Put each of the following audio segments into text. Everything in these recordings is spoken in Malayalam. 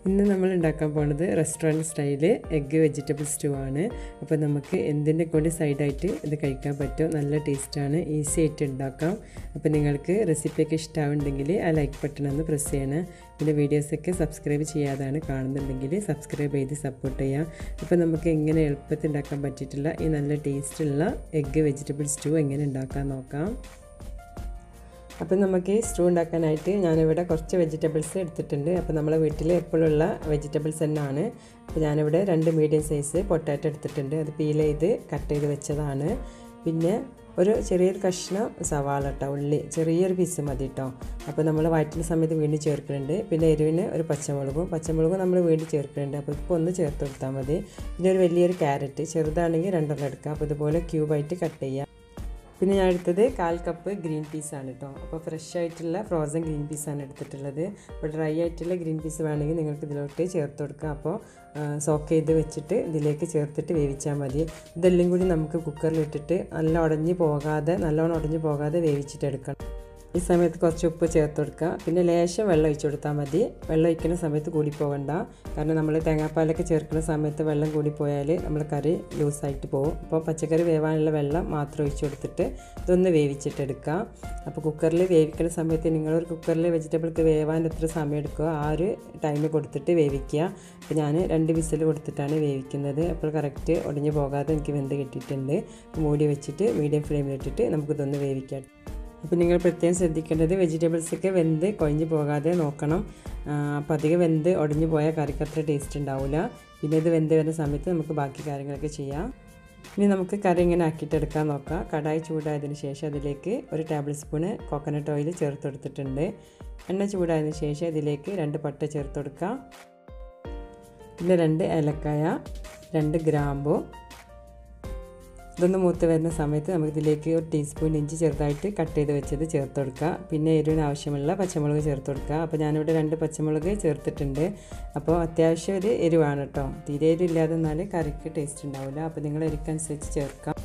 ഇന്ന് നമ്മൾ ഉണ്ടാക്കാൻ പോകുന്നത് restaurant style egg vegetable stew ആണ്. അപ്പോൾ നമുക്ക് എന്തിൻ്റെ കൂടി സൈഡായിട്ട് ഇത് കഴിക്കാൻ പറ്റും. നല്ല ടേസ്റ്റാണ്, ഈസി ആയിട്ട് ഉണ്ടാക്കാം. അപ്പോൾ നിങ്ങൾക്ക് റെസിപ്പിയൊക്കെ ഇഷ്ടമാവുണ്ടെങ്കിൽ ആ ലൈക്ക് ബട്ടൺ ഒന്ന് പ്രസ് ചെയ്യണം. പിന്നെ വീഡിയോസൊക്കെ സബ്സ്ക്രൈബ് ചെയ്യാതാണ് കാണുന്നുണ്ടെങ്കിൽ സബ്സ്ക്രൈബ് ചെയ്ത് സപ്പോർട്ട് ചെയ്യാം. അപ്പോൾ നമുക്ക് എങ്ങനെ എളുപ്പത്തിൽ ഉണ്ടാക്കാൻ പറ്റിയിട്ടുള്ള ഈ നല്ല ടേസ്റ്റുള്ള എഗ്ഗ് വെജിറ്റബിൾ സ്റ്റൂ എങ്ങനെ ഉണ്ടാക്കാൻ നോക്കാം. അപ്പോൾ നമുക്ക് സ്റ്റൂ ഉണ്ടാക്കാനായിട്ട് ഞാനിവിടെ കുറച്ച് വെജിറ്റബിൾസ് എടുത്തിട്ടുണ്ട്. അപ്പോൾ നമ്മളെ വീട്ടിൽ എപ്പോഴുള്ള വെജിറ്റബിൾസ് തന്നെയാണ്. അപ്പോൾ ഞാനിവിടെ 2 മീഡിയം സൈസ് പൊട്ടാറ്റോ എടുത്തിട്ടുണ്ട്. അത് പീൽ ചെയ്ത് കട്ട് ചെയ്ത് വെച്ചതാണ്. പിന്നെ ഒരു ചെറിയൊരു കഷ്ണം സവാള കേട്ടോ, ഉള്ളി ചെറിയൊരു പീസ് മതി കേട്ടോ. അപ്പോൾ നമ്മൾ വഴറ്റുന്ന സമയത്ത് വീണ്ടും ചേർക്കുന്നുണ്ട്. പിന്നെ എരിവിന് ഒരു പച്ചമുളകും നമ്മൾ വീണ്ടും ചേർക്കുന്നുണ്ട്. അപ്പോൾ ഇപ്പോൾ ഒന്ന് ചേർത്ത് കൊടുത്താൽ മതി. പിന്നെ ഒരു വലിയൊരു ക്യാരറ്റ് ചെറുതാണെങ്കിൽ 2 എടുക്കുക. അപ്പോൾ ഇതുപോലെ ക്യൂബായിട്ട് കട്ട് ചെയ്യുക. പിന്നെ ഞാൻ എടുത്തത് 1/4 കപ്പ് ഗ്രീൻ പീസാണ് കേട്ടോ. അപ്പോൾ ഫ്രഷ് ആയിട്ടുള്ള ഫ്രോസൺ ഗ്രീൻ പീസാണ് എടുത്തിട്ടുള്ളത്. അപ്പോൾ ഡ്രൈ ആയിട്ടുള്ള ഗ്രീൻ പീസ് വേണമെങ്കിൽ നിങ്ങൾക്ക് ഇതിലോട്ട് ചേർത്ത് കൊടുക്കുക. അപ്പോൾ സോക്ക് ചെയ്ത് വെച്ചിട്ട് ഇതിലേക്ക് ചേർത്തിട്ട് വേവിച്ചാൽ മതി. ഇതെല്ലാം കൂടി നമുക്ക് കുക്കറിലിട്ടിട്ട് നല്ലോണം ഉടഞ്ഞു പോകാതെ വേവിച്ചിട്ടെടുക്കണം. ഈ സമയത്ത് കുറച്ച് ഉപ്പ് ചേർത്ത് കൊടുക്കുക. പിന്നെ ലേശം വെള്ളം ഒഴിച്ചു കൊടുത്താൽ മതി. വെള്ളം ഒഴിക്കുന്ന സമയത്ത് കൂടി പോകണ്ട. കാരണം നമ്മൾ തേങ്ങാപ്പാലൊക്കെ ചേർക്കുന്ന സമയത്ത് വെള്ളം കൂടിപ്പോയാൽ നമ്മൾ കറി ലൂസായിട്ട് പോകും. അപ്പോൾ പച്ചക്കറി വേവാനുള്ള വെള്ളം മാത്രം ഒഴിച്ചു കൊടുത്തിട്ട് ഇതൊന്ന് വേവിച്ചിട്ടെടുക്കുക. അപ്പോൾ കുക്കറിൽ വേവിക്കുന്ന സമയത്ത് നിങ്ങളൊരു കുക്കറിൽ വെജിറ്റബിൾക്ക് വേവാൻ എത്ര സമയം എടുക്കുക ആ ഒരു ടൈം കൊടുത്തിട്ട് വേവിക്കുക. അപ്പോൾ ഞാൻ 2 വിസിൽ കൊടുത്തിട്ടാണ് വേവിക്കുന്നത്. അപ്പോൾ കറക്റ്റ് ഉടഞ്ഞു പോകാതെ എനിക്ക് വെന്ത് കിട്ടിയിട്ടുണ്ട്. മൂടി വെച്ചിട്ട് മീഡിയം ഫ്ലെയിമിലിട്ടിട്ട് നമുക്കിതൊന്ന് വേവിക്കാം. അപ്പോൾ നിങ്ങൾ പ്രത്യേകം ശ്രദ്ധിക്കേണ്ടത് വെജിറ്റബിൾസൊക്കെ വെന്ത് കൊഴിഞ്ഞ് പോകാതെ നോക്കണം. അപ്പോൾ അധികം വെന്ത് ഉടഞ്ഞു പോയാൽ കറിക്ക് അത്ര ടേസ്റ്റ് ഉണ്ടാവില്ല. പിന്നെ ഇത് വെന്ത് വരുന്ന സമയത്ത് നമുക്ക് ബാക്കി കാര്യങ്ങളൊക്കെ ചെയ്യാം. ഇനി നമുക്ക് കറി ഇങ്ങനെ ആക്കിയിട്ടെടുക്കാൻ നോക്കാം. കടായി ചൂടായതിന് ശേഷം അതിലേക്ക് 1 ടേബിൾ സ്പൂണ് കോക്കനട്ട് ഓയിൽ ചേർത്ത് കൊടുത്തിട്ടുണ്ട്. എണ്ണ ചൂടായതിന് ശേഷം ഇതിലേക്ക് 2 പട്ട ചേർത്ത് കൊടുക്കുക. പിന്നെ 2 ഏലക്കായ, 2 ഗ്രാമ്പു. ഇതൊന്ന് മൂത്ത് വരുന്ന സമയത്ത് നമുക്കിതിലേക്ക് 1 ടീസ്പൂൺ ഇഞ്ചി ചെറുതായിട്ട് കട്ട് ചെയ്ത് വെച്ചത് ചേർത്ത് കൊടുക്കുക. പിന്നെ എരിവിന് ആവശ്യമുള്ള പച്ചമുളക് ചേർത്ത് കൊടുക്കുക. അപ്പോൾ ഞാനിവിടെ 2 പച്ചമുളക് ചേർത്തിട്ടുണ്ട്. അപ്പോൾ അത്യാവശ്യം ഒരു എരിവാണ് കേട്ടോ. തീരെ എരിവില്ലാതെ എന്നാൽ കറിക്ക് ടേസ്റ്റ് ഉണ്ടാവില്ല. അപ്പോൾ നിങ്ങൾ എരിക്കനുസരിച്ച് ചേർക്കാം.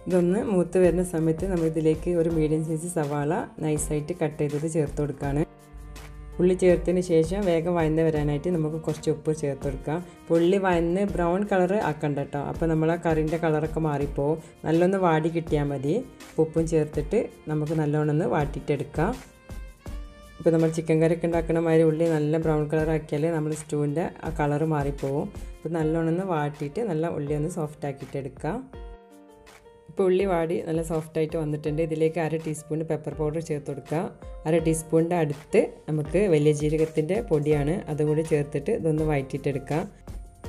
ഇതൊന്ന് മൂത്ത് വരുന്ന സമയത്ത് നമ്മളിതിലേക്ക് ഒരു മീഡിയം സൈസ് സവാള നൈസായിട്ട് കട്ട് ചെയ്തത് ചേർത്ത് കൊടുക്കുകയാണ്. ഉള്ളി ചേർത്തതിന് ശേഷം വേഗം വഴന്ന് വരാനായിട്ട് നമുക്ക് കുറച്ച് ഉപ്പ് ചേർത്ത് കൊടുക്കാം. ഉള്ളി വഴന്ന് ബ്രൗൺ കളർ ആക്കണ്ട കേട്ടോ. അപ്പോൾ നമ്മൾ ആ കറിൻ്റെ കളറൊക്കെ മാറിപ്പോവും. നല്ലൊന്ന് വാടി കിട്ടിയാൽ മതി. ഉപ്പും ചേർത്തിട്ട് നമുക്ക് നല്ലോണം വാട്ടിയിട്ടെടുക്കാം. ഇപ്പോൾ നമ്മൾ ചിക്കൻ കറിയൊക്കെ ഉണ്ടാക്കുന്ന മാതിരി ഉള്ളി നല്ല ബ്രൗൺ കളർ ആക്കിയാൽ നമ്മൾ സ്റ്റൂവിൻ്റെ ആ കളറ് മാറിപ്പോവും. അപ്പോൾ നല്ലോണം വാട്ടിയിട്ട് നല്ല ഉള്ളി ഒന്ന് സോഫ്റ്റ് ആക്കിയിട്ടെടുക്കാം. ഇപ്പോൾ ഉള്ളി വാടി നല്ല സോഫ്റ്റായിട്ട് വന്നിട്ടുണ്ട്. ഇതിലേക്ക് 1/2 ടീസ്പൂൺ പെപ്പർ പൗഡർ ചേർത്ത് കൊടുക്കുക. 1/2 ടീസ്പൂണിൻ്റെ അടുത്ത് നമുക്ക് വലിയ ജീരകത്തിൻ്റെ പൊടിയാണ്, അതും കൂടി ചേർത്തിട്ട് ഇതൊന്ന് വഴറ്റിയിട്ടെടുക്കാം.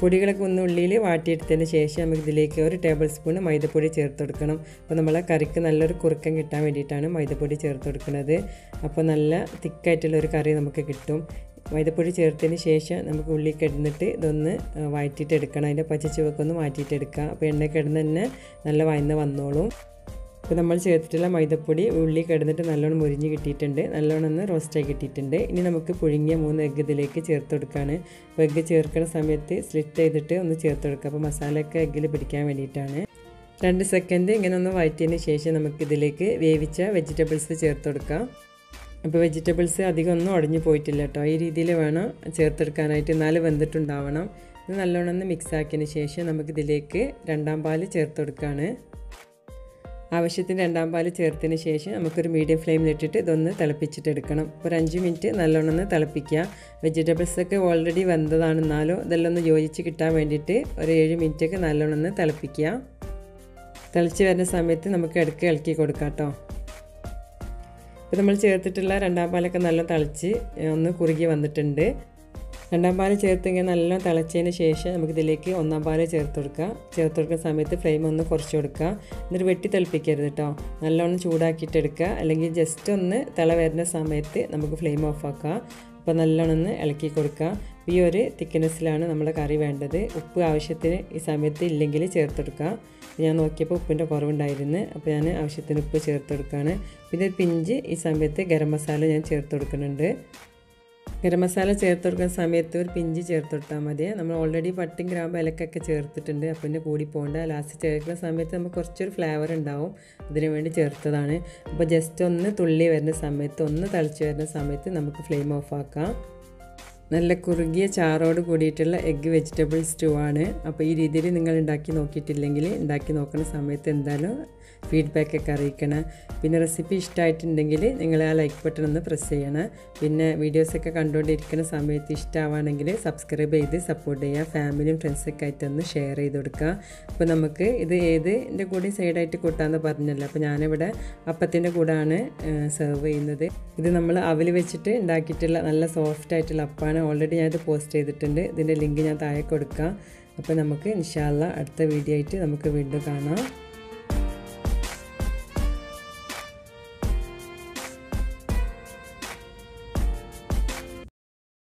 പൊടികളൊക്കെ ഒന്ന് ഉള്ളിയിൽ വാട്ടിയെടുത്തതിന് ശേഷം നമുക്ക് ഇതിലേക്ക് 1 ടേബിൾ സ്പൂൺ മൈദപ്പൊടി ചേർത്ത് കൊടുക്കണം. അപ്പോൾ നമ്മളെ കറിക്ക് നല്ലൊരു കുറുക്കം കിട്ടാൻ വേണ്ടിയിട്ടാണ് മൈദപ്പൊടി ചേർത്ത് കൊടുക്കുന്നത്. അപ്പോൾ നല്ല തിക്കായിട്ടുള്ളൊരു കറി നമുക്ക് കിട്ടും. മൈദപ്പൊടി ചേർത്തതിന് ശേഷം നമുക്ക് ഉള്ളി കിടന്നിട്ട് ഇതൊന്ന് വഴറ്റിയിട്ടെടുക്കണം. അതിൻ്റെ പച്ചച്ചുവൊക്കെ ഒന്ന് മാറ്റിയിട്ടെടുക്കുക. അപ്പോൾ എണ്ണ കിടന്ന് തന്നെ നല്ല വഴന്ന് വന്നോളും. അപ്പോൾ നമ്മൾ ചേർത്തിട്ടുള്ള മൈദപ്പൊടി ഉള്ളി കിടന്നിട്ട് നല്ലോണം മുരിഞ്ഞ് കിട്ടിയിട്ടുണ്ട്. നല്ലോണം ഒന്ന് റോസ്റ്റായി കിട്ടിയിട്ടുണ്ട്. ഇനി നമുക്ക് പുഴുങ്ങിയ 3 എഗ്ഗ് ഇതിലേക്ക് ചേർത്ത് കൊടുക്കുകയാണ്. അപ്പോൾ എഗ്ഗ് ചേർക്കുന്ന സമയത്ത് സ്ലിറ്റ് ചെയ്തിട്ട് ഒന്ന് ചേർത്ത് കൊടുക്കുക. അപ്പോൾ മസാലയൊക്കെ എഗ്ഗിൽ പിടിക്കാൻ വേണ്ടിയിട്ടാണ്. 2 സെക്കൻഡ് ഇങ്ങനെ ഒന്ന് വഴറ്റിയതിന് ശേഷം നമുക്കിതിലേക്ക് വേവിച്ച വെജിറ്റബിൾസ് ചേർത്ത് കൊടുക്കാം. അപ്പോൾ വെജിറ്റബിൾസ് അധികം ഒന്നും ഉടഞ്ഞു പോയിട്ടില്ല കേട്ടോ. ഈ രീതിയിൽ വേണം ചേർത്തെടുക്കാനായിട്ട്, എന്നാലും വെന്തിട്ടുണ്ടാവണം. ഇത് നല്ലോണം ഒന്ന് മിക്സ് ആക്കിയതിന് ശേഷം നമുക്കിതിലേക്ക് 2ാം പാല് ചേർത്ത് കൊടുക്കുകയാണ്. ആവശ്യത്തിന് 2ാം പാല് ചേർത്തതിന് ശേഷം നമുക്കൊരു മീഡിയം ഫ്ലെയിമിലിട്ടിട്ട് ഇതൊന്ന് തിളപ്പിച്ചിട്ടെടുക്കണം. ഒരു 5 മിനിറ്റ് നല്ലോണം ഒന്ന് തിളപ്പിക്കുക. വെജിറ്റബിൾസൊക്കെ ഓൾറെഡി വെന്തതാണെന്നാലും ഇതെല്ലാം ഒന്ന് യോജിച്ച് കിട്ടാൻ വേണ്ടിയിട്ട് ഒരു 7 മിനിറ്റൊക്കെ നല്ലോണം ഒന്ന് തിളപ്പിക്കുക. തിളച്ച് വരുന്ന സമയത്ത് നമുക്ക് ഇളക്കി കൊടുക്കാം കേട്ടോ. ഇപ്പോൾ നമ്മൾ ചേർത്തിട്ടുള്ള 2ാം പാലൊക്കെ നല്ല തിളച്ച് ഒന്ന് കുറുകി വന്നിട്ടുണ്ട്. 2ാം പാല് ചേർത്ത് ഇങ്ങനെ നല്ല തിളച്ചതിന് ശേഷം നമുക്കിതിലേക്ക് 1ാം പാല് ചേർത്ത് കൊടുക്കുന്ന സമയത്ത് ഫ്ലെയിം ഒന്ന് കുറച്ച് കൊടുക്കുക. എന്നിട്ട് വെട്ടി തിളപ്പിക്കരുത് കേട്ടോ. നല്ലോണം ചൂടാക്കിയിട്ടെടുക്കുക. അല്ലെങ്കിൽ ജസ്റ്റ് ഒന്ന് തിള വരുന്ന സമയത്ത് നമുക്ക് ഫ്ലെയിം ഓഫാക്കുക. അപ്പോൾ നല്ലോണം ഒന്ന് ഇളക്കി കൊടുക്കുക. ഈ ഒരു തിക്നെസ്സിലാണ് നമ്മുടെ കറി വേണ്ടത്. ഉപ്പ് ആവശ്യത്തിന് ഈ സമയത്ത് ഇല്ലെങ്കിൽ ചേർത്ത് കൊടുക്കുക. ഞാൻ നോക്കിയപ്പോൾ ഉപ്പിൻ്റെ കുറവുണ്ടായിരുന്നു. അപ്പോൾ ഞാൻ ആവശ്യത്തിന് ഉപ്പ് ചേർത്ത് കൊടുക്കുകയാണ്. പിന്നെ പിഞ്ച് ഈ സമയത്ത് ഗരം മസാല ഞാൻ ചേർത്ത് കൊടുക്കുന്നുണ്ട്. ഗരം മസാല ചേർത്ത് കൊടുക്കുന്ന സമയത്ത് ഒരു പിഞ്ച് ചേർത്ത് കൊടുത്താൽ മതി. നമ്മൾ ഓൾറെഡി പട്ടയും ഗ്രാമ്പും ഏലക്കൊക്കെ ചേർത്തിട്ടുണ്ട്. അപ്പോൾ പിന്നെ കൂടി പോകണ്ട. ലാസ്റ്റ് ചേർക്കുന്ന സമയത്ത് നമുക്ക് കുറച്ചൊരു ഫ്ലേവർ ഉണ്ടാവും, അതിന് വേണ്ടി ചേർത്തതാണ്. അപ്പോൾ ജസ്റ്റ് ഒന്ന് തുള്ളി വരുന്ന സമയത്ത്, ഒന്ന് തിളച്ച് വരുന്ന സമയത്ത് നമുക്ക് ഫ്ലെയിം ഓഫ് ആക്കാം. നല്ല കുറുകിയ ചാറോട് കൂടിയിട്ടുള്ള എഗ്ഗ് വെജിറ്റബിൾ സ്റ്റൂ ആണ്. അപ്പോൾ ഈ രീതിയിൽ നിങ്ങൾ ഉണ്ടാക്കി നോക്കിയിട്ടില്ലെങ്കിൽ ഉണ്ടാക്കി നോക്കുന്ന സമയത്ത് എന്തായാലും ഫീഡ്ബാക്കൊക്കെ അറിയിക്കണം. പിന്നെ റെസിപ്പി ഇഷ്ടമായിട്ടുണ്ടെങ്കിൽ നിങ്ങൾ ആ ലൈക്ക് ബട്ടൺ ഒന്ന് പ്രസ് ചെയ്യണം. പിന്നെ വീഡിയോസൊക്കെ കണ്ടുകൊണ്ടിരിക്കുന്ന സമയത്ത് ഇഷ്ടമാവുകയാണെങ്കിൽ സബ്സ്ക്രൈബ് ചെയ്ത് സപ്പോർട്ട് ചെയ്യുക. ഫാമിലിയും ഫ്രണ്ട്സൊക്കെ ആയിട്ടൊന്ന് ഷെയർ ചെയ്ത് കൊടുക്കുക. അപ്പോൾ നമുക്ക് ഇത് ഏതിൻ്റെ കൂടി സൈഡായിട്ട് കൂട്ടാമെന്ന് പറഞ്ഞല്ലോ. അപ്പോൾ ഞാനിവിടെ അപ്പത്തിൻ്റെ കൂടെയാണ് സെർവ് ചെയ്യുന്നത്. ഇത് നമ്മൾ അവൽ വെച്ചിട്ട് ഉണ്ടാക്കിയിട്ടുള്ള നല്ല സോഫ്റ്റ് ആയിട്ടുള്ള അപ്പമാണ്. ഓൾറെഡി ഞാനിത് പോസ്റ്റ് ചെയ്തിട്ടുണ്ട്. ഇതിൻ്റെ ലിങ്ക് ഞാൻ താഴെ കൊടുക്കാം. അപ്പോൾ നമുക്ക് ഇൻഷാ അല്ലാഹ് അടുത്ത വീഡിയോ ആയിട്ട് നമുക്ക് വീണ്ടും കാണാം.